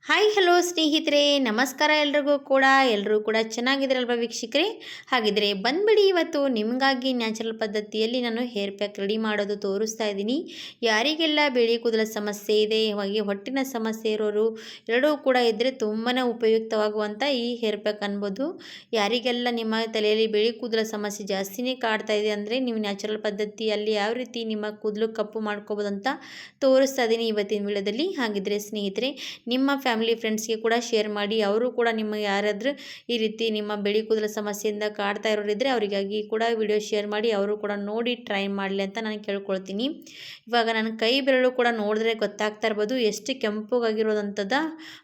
Hi hello ಸ್ನೇಹಿತರೆ, ನಮಸ್ಕಾರ. ಎಲ್ಲರೂ ಕೂಡ ಚೆನ್ನಾಗಿದ್ದೀರಲ್ವ ವೀಕ್ಷಕರೇ? ಹಾಗಿದ್ರೆ ಬಂದ್ಬಿಡಿ, ಇವತ್ತು ನಿಮಗಾಗಿ ನ್ಯಾಚುರಲ್ ಪದ್ಧತಿಯಲ್ಲಿ ನಾನು ಹೇರ್ ಪ್ಯಾಕ್ ರೆಡಿ ಮಾಡೋದು ತೋರಿಸ್ತಾ ಇದ್ದೀನಿ. ಯಾರಿಗೆಲ್ಲ ಬಿಳಿ ಕೂದಲ ಸಮಸ್ಯೆ ಇದೆ, ಹಾಗೆ ಹೊಟ್ಟಿನ ಸಮಸ್ಯೆ ಇರೋರು ಎರಡೂ ಕೂಡ ಇದ್ದರೆ ತುಂಬಾ ಉಪಯುಕ್ತವಾಗುವಂಥ ಈ ಹೇರ್ ಪ್ಯಾಕ್ ಅನ್ಬೋದು. ಯಾರಿಗೆಲ್ಲ ನಿಮ್ಮ ತಲೆಯಲ್ಲಿ ಬಿಳಿ ಕೂದಲ ಸಮಸ್ಯೆ ಜಾಸ್ತಿನೇ ಕಾಡ್ತಾ ಇದೆ ಅಂದರೆ ನೀವು ನ್ಯಾಚುರಲ್ ಪದ್ಧತಿಯಲ್ಲಿ ಯಾವ ರೀತಿ ನಿಮ್ಮ ಕೂದಲು ಕಪ್ಪು ಮಾಡ್ಕೋಬೋದು ಅಂತ ತೋರಿಸ್ತಾ ಇದ್ದೀನಿ ಇವತ್ತಿನ ವಿಡಿಯೋದಲ್ಲಿ. ಹಾಗಿದ್ರೆ ಸ್ನೇಹಿತರೆ, ನಿಮ್ಮ ಫ್ಯಾಮಿಲಿ ಫ್ರೆಂಡ್ಸ್ಗೆ ಕೂಡ ಶೇರ್ ಮಾಡಿ. ಅವರು ಕೂಡ ನಿಮಗೆ ಯಾರಾದರೂ ಈ ರೀತಿ ನಿಮ್ಮ ಬಿಳಿ ಕೂದಲ ಸಮಸ್ಯೆಯಿಂದ ಕಾಡ್ತಾ ಇರೋರಿದ್ದರೆ ಅವರಿಗಾಗಿ ಕೂಡ ವಿಡಿಯೋ ಶೇರ್ ಮಾಡಿ, ಅವರು ಕೂಡ ನೋಡಿ ಟ್ರೈ ಮಾಡಲಿ ಅಂತ ನಾನು ಕೇಳ್ಕೊಳ್ತೀನಿ. ಇವಾಗ ನನ್ನ ಕೈ ಬೆರಳು ಕೂಡ ನೋಡಿದ್ರೆ ಗೊತ್ತಾಗ್ತಾ ಇರ್ಬೋದು ಎಷ್ಟು ಕೆಂಪಗಾಗಿರೋದಂಥದ್ದು.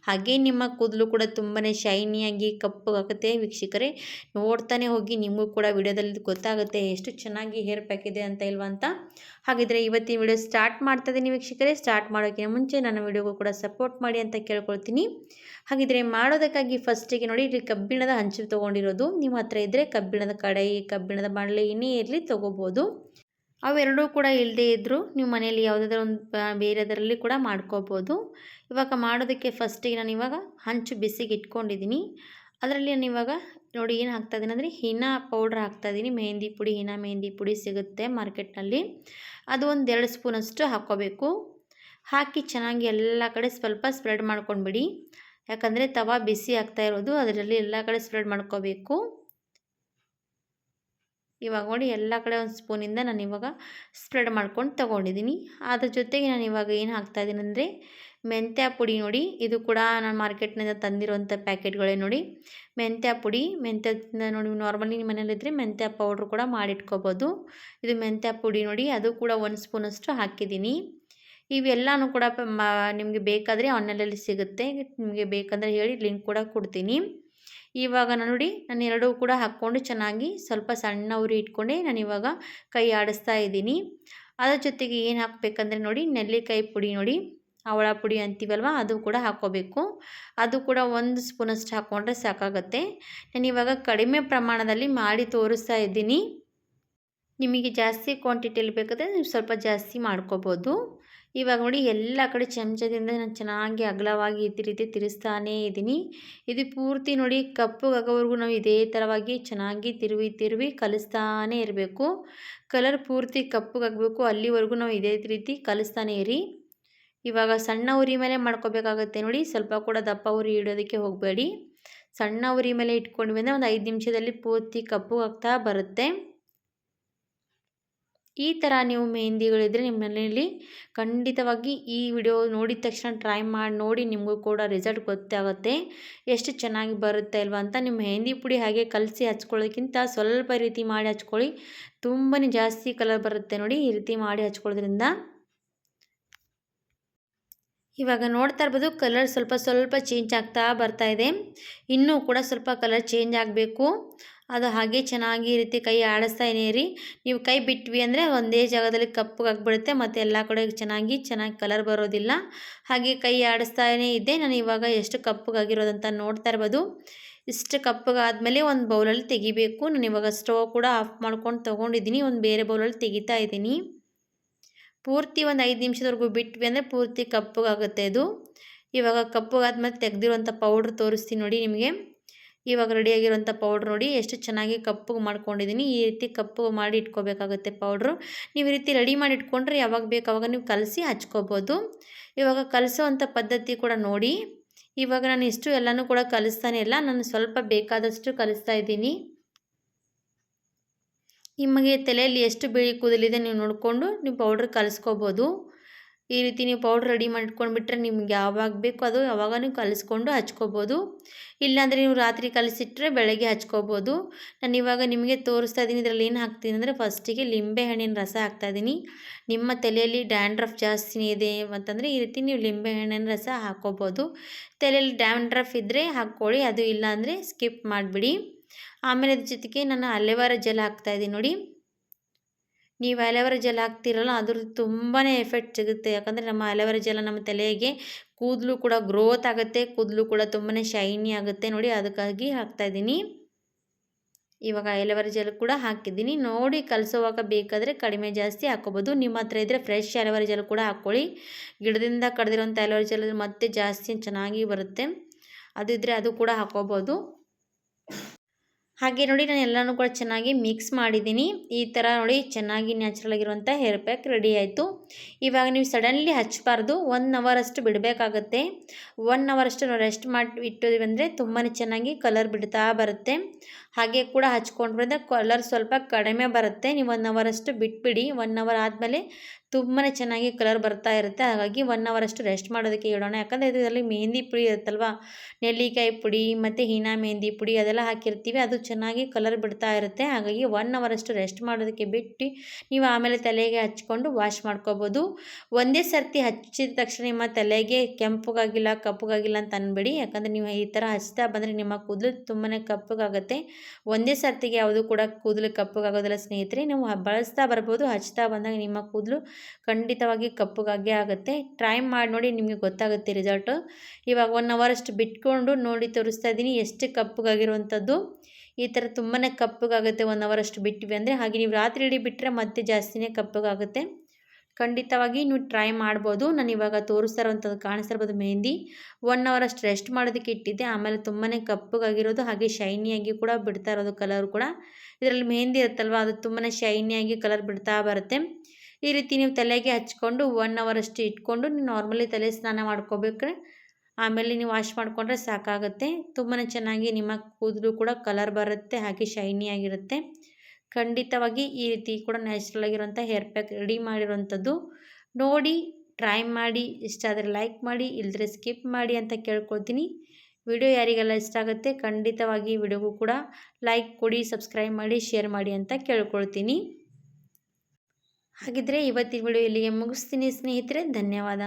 ಹಾಗೆ ನಿಮ್ಮ ಕೂದಲು ಕೂಡ ತುಂಬಾ ಶೈನಿಯಾಗಿ ಕಪ್ಪಗಾಗುತ್ತೆ ವೀಕ್ಷಕರೇ. ನೋಡ್ತಾನೆ ಹೋಗಿ, ನಿಮಗೂ ಕೂಡ ವಿಡಿಯೋದಲ್ಲಿ ಗೊತ್ತಾಗುತ್ತೆ ಎಷ್ಟು ಚೆನ್ನಾಗಿ ಹೇರ್ ಪ್ಯಾಕ್ ಇದೆ ಅಂತ ಇಲ್ವಾ ಅಂತ. ಹಾಗಿದ್ರೆ ಇವತ್ತಿನ ವಿಡಿಯೋ ಸ್ಟಾರ್ಟ್ ಮಾಡ್ತಾ ಇದ್ದೀನಿ ವೀಕ್ಷಕರೇ. ಸ್ಟಾರ್ಟ್ ಮಾಡೋಕ್ಕಿಂತ ಮುಂಚೆ ನನ್ನ ವಿಡಿಯೋಗೂ ಕೂಡ ಸಪೋರ್ಟ್ ಮಾಡಿ ಅಂತ ಕೇಳ್ಕೊಳ್ತೀನಿ. ಹಾಗಿದ್ರೆ ಮಾಡೋದಕ್ಕಾಗಿ ಫಸ್ಟಿಗೆ ನೋಡಿ, ಇಲ್ಲಿ ಕಬ್ಬಿಣದ ಹಂಚು ತೊಗೊಂಡಿರೋದು. ನಿಮ್ಮ ಹತ್ರ ಇದ್ದರೆ ಕಬ್ಬಿಣದ ಕಡಾಯಿ, ಕಬ್ಬಿಣದ ಬಾಣಲೆ ಏನೇ ಇರಲಿ ತೊಗೋಬೋದು. ಅವೆರಡೂ ಕೂಡ ಇಲ್ಲದೇ ಇದ್ದರೂ ನೀವು ಮನೆಯಲ್ಲಿ ಯಾವುದಾದ್ರೂ ಒಂದು ಬೇರೆದರಲ್ಲಿ ಕೂಡ ಮಾಡ್ಕೋಬೋದು. ಇವಾಗ ಮಾಡೋದಕ್ಕೆ ಫಸ್ಟಿಗೆ ನಾನು ಇವಾಗ ಹಂಚು ಬಿಸಿಗೆ ಇಟ್ಕೊಂಡಿದ್ದೀನಿ. ಅದರಲ್ಲಿ ನಾನು ಇವಾಗ ನೋಡಿ ಏನು ಹಾಕ್ತಾಯಿದ್ದೀನಿ ಅಂದರೆ ಹೀನಾ ಪೌಡ್ರ್ ಹಾಕ್ತಾಯಿದ್ದೀನಿ. ಮೆಹಂದಿ ಪುಡಿ, ಹೀನಾ ಮೆಹಂದಿ ಪುಡಿ ಸಿಗುತ್ತೆ ಮಾರ್ಕೆಟ್ನಲ್ಲಿ. ಅದು ಒಂದು 2 ಸ್ಪೂನಷ್ಟು ಹಾಕ್ಕೋಬೇಕು. ಹಾಕಿ ಚೆನ್ನಾಗಿ ಎಲ್ಲ ಕಡೆ ಸ್ವಲ್ಪ ಸ್ಪ್ರೆಡ್ ಮಾಡ್ಕೊಂಡ್ಬಿಡಿ. ಯಾಕಂದರೆ ತವಾ ಬಿಸಿ ಆಗ್ತಾ ಇರೋದು, ಅದರಲ್ಲಿ ಎಲ್ಲ ಕಡೆ ಸ್ಪ್ರೆಡ್ ಮಾಡ್ಕೋಬೇಕು. ಇವಾಗ ನೋಡಿ ಎಲ್ಲ ಕಡೆ ಒಂದು ಸ್ಪೂನಿಂದ ನಾನು ಇವಾಗ ಸ್ಪ್ರೆಡ್ ಮಾಡ್ಕೊಂಡು ತೊಗೊಂಡಿದ್ದೀನಿ. ಅದ್ರ ಜೊತೆಗೆ ನಾನು ಇವಾಗ ಏನು ಹಾಕ್ತಾಯಿದ್ದೀನಿ ಅಂದರೆ ಮೆಂತ್ಯ ಪುಡಿ. ನೋಡಿ, ಇದು ಕೂಡ ನಾನು ಮಾರ್ಕೆಟ್ನಿಂದ ತಂದಿರುವಂಥ ಪ್ಯಾಕೆಟ್ಗಳೇ. ನೋಡಿ, ಮೆಂತ್ಯ ಪುಡಿ, ಮೆಂತ್ಯದಿಂದ ನೋಡಿ ನಾರ್ಮಲಿ ನಿಮ್ಮ ಮನೇಲಿದ್ದರೆ ಮೆಂತ್ಯ ಪೌಡ್ರ್ ಕೂಡ ಮಾಡಿಟ್ಕೋಬೋದು. ಇದು ಮೆಂತ್ಯ ಪುಡಿ ನೋಡಿ, ಅದು ಕೂಡ 1 ಸ್ಪೂನಷ್ಟು ಹಾಕಿದ್ದೀನಿ. ಇವೆಲ್ಲನೂ ಕೂಡ ನಿಮಗೆ ಬೇಕಾದರೆ ಆನ್ಲೈನಲ್ಲಿ ಸಿಗುತ್ತೆ. ನಿಮಗೆ ಬೇಕಂದರೆ ಹೇಳಿ, ಲಿಂಕ್ ಕೂಡ ಕೊಡ್ತೀನಿ. ಇವಾಗ ನೋಡಿ, ನಾನು ಎರಡೂ ಕೂಡ ಹಾಕ್ಕೊಂಡು ಚೆನ್ನಾಗಿ ಸ್ವಲ್ಪ ಸಣ್ಣ ಉರಿ ಇಟ್ಕೊಂಡೆ ನಾನು ಇವಾಗ ಕೈ ಆಡಿಸ್ತಾ ಇದ್ದೀನಿ. ಅದರ ಜೊತೆಗೆ ಏನು ಹಾಕಬೇಕಂದ್ರೆ ನೋಡಿ, ನೆಲ್ಲಿಕಾಯಿ ಪುಡಿ ನೋಡಿ, ಅವಳ ಪುಡಿ ಅಂತೀವಲ್ವ, ಅದು ಕೂಡ ಹಾಕ್ಕೋಬೇಕು. ಅದು ಕೂಡ 1 ಸ್ಪೂನಷ್ಟು ಹಾಕ್ಕೊಂಡ್ರೆ ಸಾಕಾಗುತ್ತೆ. ನಾನು ಇವಾಗ ಕಡಿಮೆ ಪ್ರಮಾಣದಲ್ಲಿ ಮಾಡಿ ತೋರಿಸ್ತಾ ಇದ್ದೀನಿ. ನಿಮಗೆ ಜಾಸ್ತಿ ಕ್ವಾಂಟಿಟಿಯಲ್ಲಿ ಬೇಕಾದರೆ ನೀವು ಸ್ವಲ್ಪ ಜಾಸ್ತಿ ಮಾಡ್ಕೋಬೋದು. ಇವಾಗ ನೋಡಿ ಎಲ್ಲ ಕಡೆ ಚಮಚದಿಂದ ನಾನು ಚೆನ್ನಾಗಿ ಅಗಲವಾಗಿ ಈ ರೀತಿ ತಿರುಗಿಸ್ತಾನೇ ಇದ್ದೀನಿ. ಇದು ಪೂರ್ತಿ ನೋಡಿ ಕಪ್ಪಗಾಗೋವರೆಗೂ ನಾವು ಇದೇ ಥರವಾಗಿ ಚೆನ್ನಾಗಿ ತಿರುವಿ ಕಲಿಸ್ತಾನೇ ಇರಬೇಕು. ಕಲರ್ ಪೂರ್ತಿ ಕಪ್ಪಗಾಗಬೇಕು, ಅಲ್ಲಿವರೆಗೂ ನಾವು ಇದೇ ರೀತಿ ಕಲಿಸ್ತಾನೇ ಇರಿ. ಇವಾಗ ಸಣ್ಣ ಉರಿ ಮೇಲೆ ಮಾಡ್ಕೋಬೇಕಾಗುತ್ತೆ ನೋಡಿ, ಸ್ವಲ್ಪ ಕೂಡ ದಪ್ಪ ಉರಿ ಇಡೋದಕ್ಕೆ ಹೋಗಬೇಡಿ. ಸಣ್ಣ ಉರಿ ಮೇಲೆ ಇಟ್ಕೊಂಡ್ವಿ ಅಂದರೆ ಒಂದು 5 ನಿಮಿಷದಲ್ಲಿ ಪೂರ್ತಿ ಕಪ್ಪಗಾಗ್ತಾ ಬರುತ್ತೆ. ಈ ಥರ ನೀವು ಮೆಹಂದಿಗಳಿದ್ದರೆ ನಿಮ್ಮ ಮನೆಯಲ್ಲಿ ಖಂಡಿತವಾಗಿ ಈ ವಿಡಿಯೋ ನೋಡಿದ ತಕ್ಷಣ ಟ್ರೈ ಮಾಡಿ ನೋಡಿ, ನಿಮಗೂ ಕೂಡ ರಿಸಲ್ಟ್ ಗೊತ್ತಾಗುತ್ತೆ ಎಷ್ಟು ಚೆನ್ನಾಗಿ ಬರುತ್ತೆ ಅಲ್ವಾ ಅಂತ. ನಿಮ್ಮ ಮೆಹಂದಿ ಪುಡಿ ಹಾಗೆ ಕಲಸಿ ಹಚ್ಕೊಳ್ಳೋದಕ್ಕಿಂತ ಸ್ವಲ್ಪ ರೀತಿ ಮಾಡಿ ಹಚ್ಕೊಳ್ಳಿ, ತುಂಬಾ ಜಾಸ್ತಿ ಕಲರ್ ಬರುತ್ತೆ ನೋಡಿ ಈ ರೀತಿ ಮಾಡಿ ಹಚ್ಕೊಳ್ಳೋದ್ರಿಂದ. ಇವಾಗ ನೋಡ್ತಾ ಇರ್ಬೋದು ಕಲರ್ ಸ್ವಲ್ಪ ಚೇಂಜ್ ಆಗ್ತಾ ಬರ್ತಾ ಇದೆ. ಇನ್ನೂ ಕೂಡ ಸ್ವಲ್ಪ ಕಲರ್ ಚೇಂಜ್ ಆಗಬೇಕು. ಅದು ಹಾಗೆ ಚೆನ್ನಾಗಿ ಈ ರೀತಿ ಕೈ ಆಡಿಸ್ತಾನೇ ಇರಿ. ನೀವು ಕೈ ಬಿಟ್ವಿ ಅಂದರೆ ಒಂದೇ ಜಾಗದಲ್ಲಿ ಕಪ್ಪಗಾಗ್ಬಿಡುತ್ತೆ, ಮತ್ತು ಎಲ್ಲ ಕಡೆ ಚೆನ್ನಾಗಿ ಕಲರ್ ಬರೋದಿಲ್ಲ. ಹಾಗೆ ಕೈ ಆಡಿಸ್ತಾನೇ ಇದ್ದೆ ನಾನು. ಇವಾಗ ಎಷ್ಟು ಕಪ್ಪಗಾಗಿರೋದಂತ ನೋಡ್ತಾ ಇರ್ಬೋದು. ಇಷ್ಟು ಕಪ್ಪಗಾದ್ಮೇಲೆ ಒಂದು ಬೌಲಲ್ಲಿ ತೆಗಿಬೇಕು. ನಾನು ಇವಾಗ ಸ್ಟವ್ ಕೂಡ ಆಫ್ ಮಾಡ್ಕೊಂಡು ತೊಗೊಂಡಿದ್ದೀನಿ. ಒಂದು ಬೇರೆ ಬೌಲಲ್ಲಿ ತೆಗಿತಾ ಇದ್ದೀನಿ. ಪೂರ್ತಿ ಒಂದು 5 ನಿಮಿಷದವರೆಗೂ ಬಿಟ್ವಿ ಅಂದರೆ ಪೂರ್ತಿ ಕಪ್ಪಗಾಗುತ್ತೆ ಅದು. ಇವಾಗ ಕಪ್ಪಗಾದ್ಮೇಲೆ ತೆಗೆದಿರುವಂಥ ಪೌಡ್ರ್ ತೋರಿಸ್ತೀನಿ ನೋಡಿ ನಿಮಗೆ. ಇವಾಗ ರೆಡಿಯಾಗಿರುವಂಥ ಪೌಡ್ರ್ ನೋಡಿ ಎಷ್ಟು ಚೆನ್ನಾಗಿ ಕಪ್ಪಗೆ ಮಾಡ್ಕೊಂಡಿದ್ದೀನಿ. ಈ ರೀತಿ ಕಪ್ಪಗೆ ಮಾಡಿ ಇಟ್ಕೋಬೇಕಾಗುತ್ತೆ ಪೌಡ್ರು. ನೀವು ಈ ರೀತಿ ರೆಡಿ ಮಾಡಿ ಇಟ್ಕೊಂಡ್ರೆ ಯಾವಾಗ ಬೇಕು ಆವಾಗ ನೀವು ಕಲಸಿ ಹಚ್ಕೋಬೋದು. ಇವಾಗ ಕಲಸೋವಂಥ ಪದ್ಧತಿ ಕೂಡ ನೋಡಿ. ಇವಾಗ ನಾನು ಇಷ್ಟು ಎಲ್ಲನೂ ಕೂಡ ಕಲಿಸ್ತಾನೆ ಇಲ್ಲ, ನಾನು ಸ್ವಲ್ಪ ಬೇಕಾದಷ್ಟು ಕಲಿಸ್ತಾ ಇದ್ದೀನಿ. ನಿಮಗೆ ತಲೆಯಲ್ಲಿ ಎಷ್ಟು ಬಿಳಿ ಕೂದಲಿದೆ ನೀವು ನೋಡಿಕೊಂಡು ನೀವು ಪೌಡ್ರ್ ಕಲಿಸ್ಕೋಬೋದು. ಈ ರೀತಿ ನೀವು ಪೌಡ್ರ್ ರೆಡಿ ಮಾಡಿ ಇಟ್ಕೊಂಡ್ಬಿಟ್ರೆ ನಿಮ್ಗೆ ಯಾವಾಗ ಬೇಕು ಅದು ಯಾವಾಗ ನೀವು ಕಲಿಸ್ಕೊಂಡು ಹಚ್ಕೋಬೋದು. ಇಲ್ಲಾಂದರೆ ನೀವು ರಾತ್ರಿ ಕಲಿಸಿಟ್ರೆ ಬೆಳಗ್ಗೆ ಹಚ್ಕೋಬೋದು. ನಾನು ಇವಾಗ ನಿಮಗೆ ತೋರಿಸ್ತಾ ಇದ್ದೀನಿ. ಇದರಲ್ಲಿ ಏನು ಹಾಕ್ತೀನಿ ಅಂದರೆ ಫಸ್ಟಿಗೆ ಲಿಂಬೆ ಹಣ್ಣಿನ ರಸ ಹಾಕ್ತಾಯಿದ್ದೀನಿ. ನಿಮ್ಮ ತಲೆಯಲ್ಲಿ ಡ್ಯಾಂಡ್ರಫ್ ಜಾಸ್ತಿ ಇದೆ ಅಂತಂದರೆ ಈ ರೀತಿ ನೀವು ಲಿಂಬೆ ಹಣ್ಣಿನ ರಸ ಹಾಕ್ಕೋಬೋದು. ತಲೆಯಲ್ಲಿ ಡ್ಯಾಂಡ್ರಫ್ ಇದ್ದರೆ ಹಾಕ್ಕೊಳ್ಳಿ, ಅದು ಇಲ್ಲ ಅಂದರೆ ಸ್ಕಿಪ್ ಮಾಡಿಬಿಡಿ. ಆಮೇಲೆ ಅದ್ರ ಜೊತೆಗೆ ನಾನು ಅಲೆವಾರ ಜೆಲ್ ಹಾಕ್ತಾಯಿದ್ದೀನಿ ನೋಡಿ. ನೀವು ಅಲೆವಾರ ಜೆಲ್ ಹಾಕ್ತಿರಲ್ಲ ಅದ್ರದ್ದು ತುಂಬಾ ಎಫೆಕ್ಟ್ ಸಿಗುತ್ತೆ. ಯಾಕಂದರೆ ನಮ್ಮ ಅಲೆವಾರ ಜೆಲ್ ನಮ್ಮ ತಲೆಗೆ ಕೂದಲು ಕೂಡ ಗ್ರೋತ್ ಆಗುತ್ತೆ, ಕೂದಲು ಕೂಡ ತುಂಬಾ ಶೈನಿ ಆಗುತ್ತೆ ನೋಡಿ, ಅದಕ್ಕಾಗಿ ಹಾಕ್ತಾಯಿದ್ದೀನಿ. ಇವಾಗ ಎಲೋವೆರಾ ಜೆಲ್ ಕೂಡ ಹಾಕಿದ್ದೀನಿ. ನೋಡಿ ಕಲಸುವಾಗ ಬೇಕಾದರೆ ಕಡಿಮೆ ಜಾಸ್ತಿ ಹಾಕ್ಕೋಬೋದು. ನಿಮ್ಮ ಹತ್ರ ಇದ್ದರೆ ಫ್ರೆಶ್ ಎಲೋವೆರಾ ಜೆಲ್ ಕೂಡ ಹಾಕ್ಕೊಳ್ಳಿ. ಗಿಡದಿಂದ ಕಡ್ದಿರೋಂಥ ಎಲೋವೆರಾ ಜೆಲ್ ಮತ್ತೆ ಜಾಸ್ತಿ ಚೆನ್ನಾಗಿ ಬರುತ್ತೆ. ಅದು ಇದ್ದರೆ ಅದು ಕೂಡ ಹಾಕ್ಕೋಬೋದು. ಹಾಗೆ ನೋಡಿ ನಾನು ಎಲ್ಲನೂ ಕೂಡ ಚೆನ್ನಾಗಿ ಮಿಕ್ಸ್ ಮಾಡಿದ್ದೀನಿ. ಈ ಥರ ನೋಡಿ ಚೆನ್ನಾಗಿ ನ್ಯಾಚುರಲ್ ಆಗಿರುವಂಥ ಹೇರ್ ಪ್ಯಾಕ್ ರೆಡಿ ಆಯಿತು. ಇವಾಗ ನೀವು ಸಡನ್ಲಿ ಹಚ್ಚಬಾರ್ದು, 1 ಅವರಷ್ಟು ಬಿಡಬೇಕಾಗತ್ತೆ. 1 ಅವರಷ್ಟು ನಾವು ರೆಸ್ಟ್ ಮಾಡಿ ಇಟ್ಟಿದ್ವಿ ಅಂದರೆ ತುಂಬಾ ಚೆನ್ನಾಗಿ ಕಲರ್ ಬಿಡ್ತಾ ಬರುತ್ತೆ. ಹಾಗೆ ಕೂಡ ಹಚ್ಕೊಂಡ್ರಿಂದ ಕಲರ್ ಸ್ವಲ್ಪ ಕಡಿಮೆ ಬರುತ್ತೆ. ನೀವು 1 ಅವರಷ್ಟು ಬಿಟ್ಬಿಡಿ. 1 ಅವರ್ ಆದಮೇಲೆ ತುಂಬಾ ಚೆನ್ನಾಗಿ ಕಲರ್ ಬರ್ತಾ ಇರುತ್ತೆ. ಹಾಗಾಗಿ 1 ಅವರಷ್ಟು ರೆಸ್ಟ್ ಮಾಡೋದಕ್ಕೆ ಇಡೋಣ. ಯಾಕಂದರೆ ಇದರಲ್ಲಿ ಮೆಹಂದಿ ಪುಡಿ ಇರುತ್ತಲ್ವ, ನೆಲ್ಲಿಕಾಯಿ ಪುಡಿ ಮತ್ತು ಹೀನಾ ಮೆಹಂದಿ ಪುಡಿ ಅದೆಲ್ಲ ಹಾಕಿರ್ತೀವಿ. ಅದು ಚೆನ್ನಾಗಿ ಕಲರ್ ಬಿಡ್ತಾ ಇರುತ್ತೆ. ಹಾಗಾಗಿ 1 ಅವರಷ್ಟು ರೆಸ್ಟ್ ಮಾಡೋದಕ್ಕೆ ಬಿಟ್ಟು ನೀವು ಆಮೇಲೆ ತಲೆಗೆ ಹಚ್ಕೊಂಡು ವಾಶ್ ಮಾಡ್ಕೋಬೋದು. ಒಂದೇ ಸರ್ತಿ ಹಚ್ಚಿದ ತಕ್ಷಣ ನಿಮ್ಮ ತಲೆಗೆ ಕೆಂಪಗಾಗಿಲ್ಲ ಕಪ್ಪಗಾಗಿಲ್ಲ ಅಂತ ಅನ್ಬೇಡಿ. ಯಾಕಂದರೆ ನೀವು ಈ ಥರ ಹಚ್ತಾ ಬಂದರೆ ನಿಮ್ಮ ಕೂದಲು ತುಂಬಾ ಕಪ್ಪಗಾಗುತ್ತೆ. ಒಂದೇ ಸರ್ತಿಗೆ ಯಾವುದು ಕೂಡ ಕೂದಲು ಕಪ್ಪಗಾಗೋದಿಲ್ಲ ಸ್ನೇಹಿತರೆ. ನೀವು ಬಳಸ್ತಾ ಬರ್ಬೋದು, ಹಚ್ತಾ ಬಂದಾಗ ನಿಮ್ಮ ಕೂದಲು ಖಂಡಿತವಾಗಿ ಕಪ್ಪಗಾಗೇ ಆಗುತ್ತೆ. ಟ್ರೈ ಮಾಡಿ ನೋಡಿ, ನಿಮಗೆ ಗೊತ್ತಾಗುತ್ತೆ ರಿಸಲ್ಟು. ಇವಾಗ 1 ಅವರಷ್ಟು ಬಿಟ್ಕೊಂಡು ನೋಡಿ ತೋರಿಸ್ತಾ ಇದ್ದೀನಿ ಎಷ್ಟು ಕಪ್ಪಗಾಗಿರುವಂಥದ್ದು. ಈ ಥರ ತುಂಬಾ ಕಪ್ಪಗಾಗುತ್ತೆ 1 ಅವರಷ್ಟು ಬಿಟ್ಟಿವಿ ಅಂದರೆ. ಹಾಗೆ ನೀವು ರಾತ್ರಿ ಇಡೀ ಬಿಟ್ಟರೆ ಮತ್ತೆ ಜಾಸ್ತಿನೇ ಕಪ್ಪಗಾಗುತ್ತೆ. ಖಂಡಿತವಾಗಿ ನೀವು ಟ್ರೈ ಮಾಡ್ಬೋದು. ನಾನು ಇವಾಗ ತೋರಿಸ್ತಾ ಇರೋವಂಥದ್ದು ಕಾಣಿಸ್ತಿರ್ಬೋದು ಮೆಹಂದಿ 1 ಅವರಷ್ಟು ರೆಸ್ಟ್ ಮಾಡೋದಕ್ಕೆ ಇಟ್ಟಿದ್ದೆ. ಆಮೇಲೆ ತುಂಬಾ ಕಪ್ಪಗಾಗಿರೋದು ಹಾಗೆ ಶೈನಿಯಾಗಿ ಕೂಡ ಬಿಡ್ತಾ ಇರೋದು ಕಲರ್ ಕೂಡ. ಇದರಲ್ಲಿ ಮೆಹಂದಿ ಇರುತ್ತಲ್ವ, ಅದು ತುಂಬಾ ಶೈನಿಯಾಗಿ ಕಲರ್ ಬಿಡ್ತಾ ಬರುತ್ತೆ. ಈ ರೀತಿ ನೀವು ತಲೆಗೆ ಹಚ್ಕೊಂಡು 1 ಅವರಷ್ಟು ಇಟ್ಕೊಂಡು ನೀವು ನಾರ್ಮಲಿ ತಲೆ ಸ್ನಾನ ಮಾಡ್ಕೋಬೇಕ್ರೆ ಆಮೇಲೆ ನೀವು ವಾಶ್ ಮಾಡಿಕೊಂಡ್ರೆ ಸಾಕಾಗುತ್ತೆ. ತುಂಬಾ ಚೆನ್ನಾಗಿ ನಿಮ್ಮ ಕೂದಲು ಕೂಡ ಕಲರ್ ಬರುತ್ತೆ, ಹಾಗೆ ಶೈನಿಯಾಗಿರುತ್ತೆ. ಖಂಡಿತವಾಗಿ ಈ ರೀತಿ ಕೂಡ ನ್ಯಾಚುರಲ್ ಆಗಿರುವಂಥ ಹೇರ್ ಪ್ಯಾಕ್ ರೆಡಿ ಮಾಡಿರುವಂಥದ್ದು ನೋಡಿ ಟ್ರೈ ಮಾಡಿ. ಇಷ್ಟ ಆದರೆ ಲೈಕ್ ಮಾಡಿ, ಇಲ್ಲದ್ರೆ ಸ್ಕಿಪ್ ಮಾಡಿ ಅಂತ ಕೇಳ್ಕೊಳ್ತೀನಿ. ವಿಡಿಯೋ ಯಾರಿಗೆಲ್ಲ ಇಷ್ಟ ಆಗುತ್ತೆ ಖಂಡಿತವಾಗಿ ವಿಡಿಯೋಗೂ ಕೂಡ ಲೈಕ್ ಕೊಡಿ, ಸಬ್ಸ್ಕ್ರೈಬ್ ಮಾಡಿ, ಶೇರ್ ಮಾಡಿ ಅಂತ ಕೇಳ್ಕೊಳ್ತೀನಿ. ಹಾಗಿದ್ರೆ ಇವತ್ತಿನ ವಿಡಿಯೋ ಇಲ್ಲಿಗೆ ಮುಗಿಸ್ತೀನಿ ಸ್ನೇಹಿತರೆ. ಧನ್ಯವಾದ.